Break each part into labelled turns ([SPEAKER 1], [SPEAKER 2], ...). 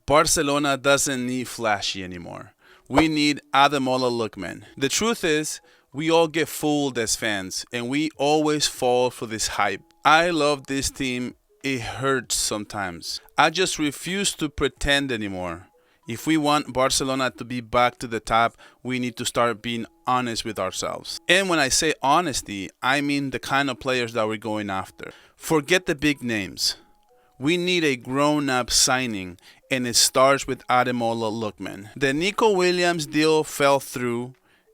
[SPEAKER 1] Barcelona doesn't need flashy anymore. We need Ademola Lookman. The truth is, we all get fooled as fans, and we always fall for this hype. I love this team. It hurts sometimes. I just refuse to pretend anymore. If we want Barcelona to be back to the top, we need to start being honest with ourselves. And when I say honesty, I mean the kind of players that we're going after. Forget the big names. We need a grown-up signing, and it starts with Ademola Lookman. The Nico Williams deal fell through,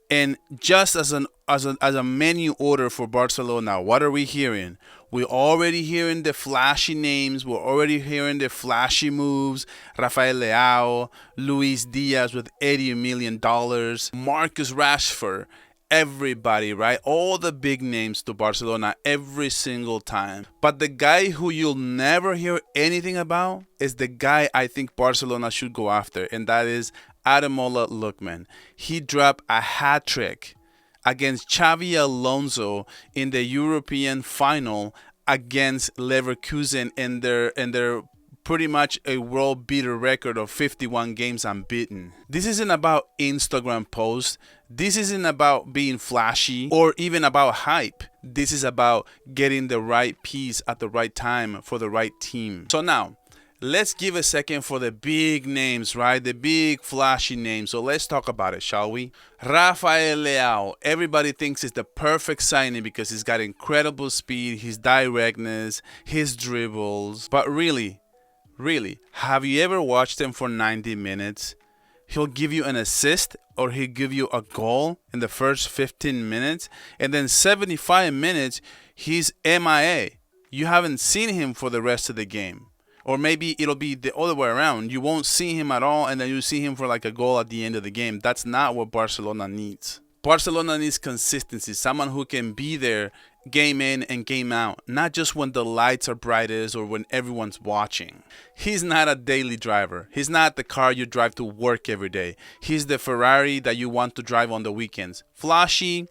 [SPEAKER 1] and just as a menu order for Barcelona, what are we hearing? We're already hearing the flashy names. We're already hearing the flashy moves. Rafael Leão, Luis Díaz with $80 million, Marcus Rashford. Everybody, right? All the big names to Barcelona every single time. But the guy who you'll never hear anything about is the guy I think Barcelona should go after, and that is Ademola Lookman. He dropped a hat trick against Xavi Alonso in the European final against Leverkusen in their pretty much a world beater record of 51 games unbeaten. This isn't about Instagram posts. This isn't about being flashy or even about hype. This is about getting the right piece at the right time for the right team. So now, let's give a second for the big names, right? The big flashy names. So let's talk about it, shall we? Rafael Leão. Everybody thinks it's the perfect signing because he's got incredible speed, his directness, his dribbles. But really, have you ever watched him for 90 minutes? He'll give you an assist or he'll give you a goal in the first 15 minutes. And then 75 minutes, he's MIA. You haven't seen him for the rest of the game. Or maybe it'll be the other way around. You won't see him at all, and then you see him for like a goal at the end of the game. That's not what Barcelona needs. Barcelona needs consistency. Someone who can be there game in and game out. Not just when the lights are brightest or when everyone's watching. He's not a daily driver. He's not the car you drive to work every day. He's the Ferrari that you want to drive on the weekends. Flashy,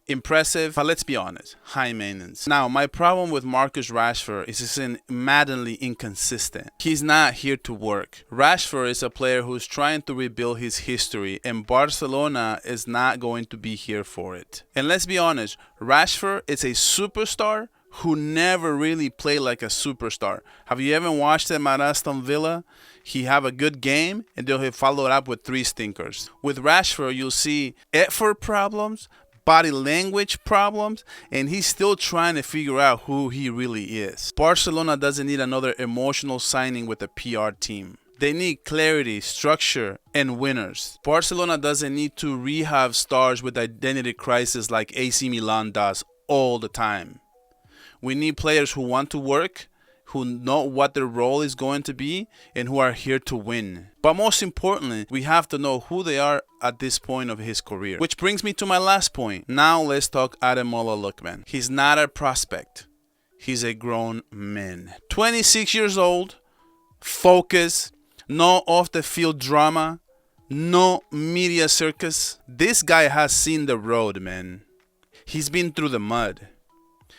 [SPEAKER 1] impressive, but let's be honest, high maintenance. Now, my problem with Marcus Rashford is he's maddeningly inconsistent. He's not here to work. Rashford is a player who's trying to rebuild his history, and Barcelona is not going to be here for it. And let's be honest, Rashford is a superstar who never really played like a superstar. Have you ever watched him at Aston Villa? He have a good game, and then he'll follow it up with 3 stinkers. With Rashford, you'll see effort problems, body language problems, and he's still trying to figure out who he really is. Barcelona doesn't need another emotional signing with a PR team. They need clarity, structure, and winners. Barcelona doesn't need to rehab stars with identity crisis like AC Milan does all the time. We need players who want to work, who know what their role is going to be, and who are here to win. But most importantly, we have to know who they are at this point of his career. Which brings me to my last point. Now let's talk Ademola Lookman. He's not a prospect. He's a grown man. 26 years old, focused, no off-the-field drama, no media circus. This guy has seen the road, man. He's been through the mud.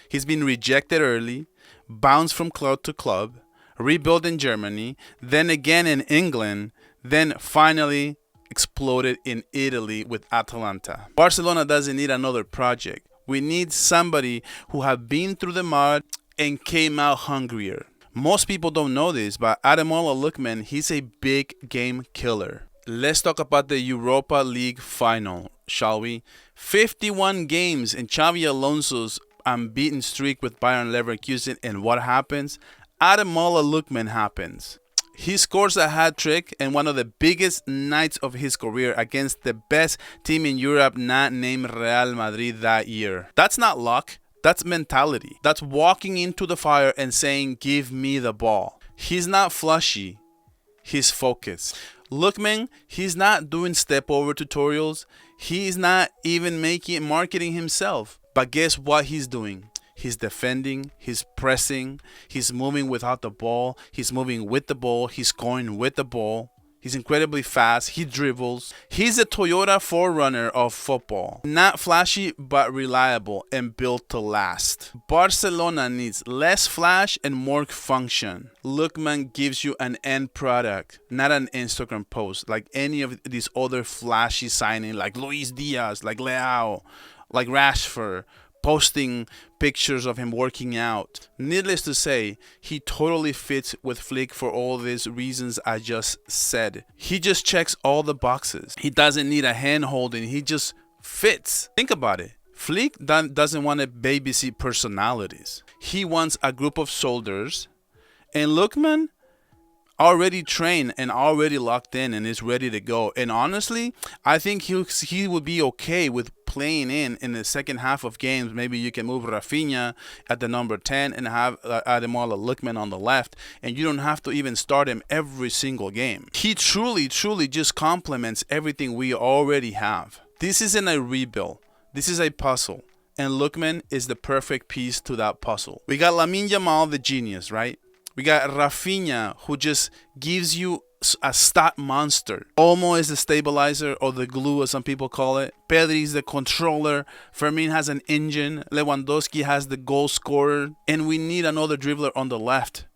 [SPEAKER 1] He's been rejected early, bounced from club to club, rebuilt in Germany, then again in England, then finally exploded in Italy with Atalanta. Barcelona doesn't need another project. We need somebody who have been through the mud and came out hungrier. Most people don't know this, but Ademola Lookman, he's a big game killer. Let's talk about the Europa League final, shall we? 51 games in Xavi Alonso's unbeaten streak with Bayern Leverkusen, and what happens? Ademola Lookman happens. He scores a hat trick in one of the biggest nights of his career against the best team in Europe, not named Real Madrid that year. That's not luck. That's mentality. That's walking into the fire and saying, give me the ball. He's not flashy. He's focused. Lookman, he's not doing step over tutorials. He's not even marketing himself. But guess what he's doing? He's defending, he's pressing, he's moving without the ball, he's moving with the ball, he's scoring with the ball. He's incredibly fast. He dribbles. He's a Toyota 4Runner of football. Not flashy, but reliable and built to last. Barcelona needs less flash and more function. Lookman gives you an end product, not an Instagram post like any of these other flashy signings like Luis Díaz, like Leão, like Rashford, posting pictures of him working out. Needless to say, he totally fits with Flick for all these reasons I just said. He just checks all the boxes. He doesn't need a hand holding. He just fits. Think about it. Flick doesn't want to babysit personalities. He wants a group of soldiers. And Lookman already trained and already locked in and is ready to go. And honestly, I think he would be okay with playing in the second half of games. Maybe you can move Rafinha at the number 10 and have Ademola Lookman on the left, and you don't have to even start him every single game. He truly just complements everything we already have. This isn't a rebuild. This is a puzzle. And Lookman is the perfect piece to that puzzle. We got Lamine Yamal, the genius, right? We got Rafinha, who just gives you a stat monster. Olmo is the stabilizer, or the glue as some people call it. Pedri is the controller. Fermin has an engine. Lewandowski has the goal scorer. And we need another dribbler on the left.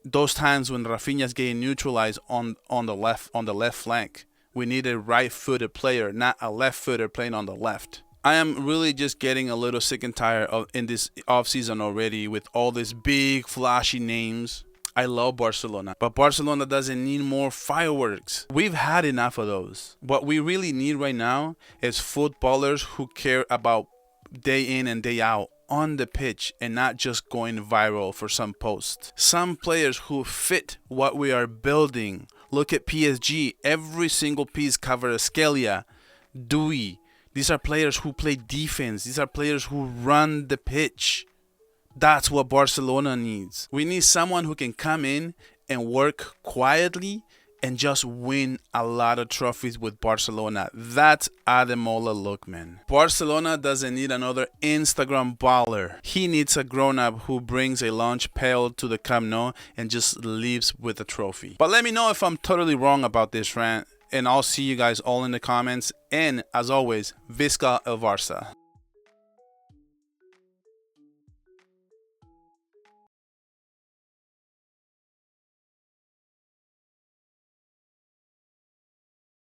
[SPEAKER 1] Those times when Rafinha is getting neutralized on the left flank. We need a right-footed player, not a left-footed playing on the left. I am really just getting a little sick and tired of in this offseason already with all these big flashy names. I love Barcelona, but Barcelona doesn't need more fireworks. We've had enough of those. What we really need right now is footballers who care about day in and day out on the pitch and not just going viral for some post. Some players who fit what we are building. Look at PSG. Every single piece Kvaratskhelia, Dewey. These are players who play defense. These are players who run the pitch. That's what Barcelona needs. We need someone who can come in and work quietly and just win a lot of trophies with Barcelona. That's Ademola Lookman. Barcelona doesn't need another Instagram baller. He needs a grown-up who brings a lunch pail to the Camp Nou and just leaves with a trophy. But let me know if I'm totally wrong about this rant. And I'll see you guys all in the comments. And as always, Visca el Barça.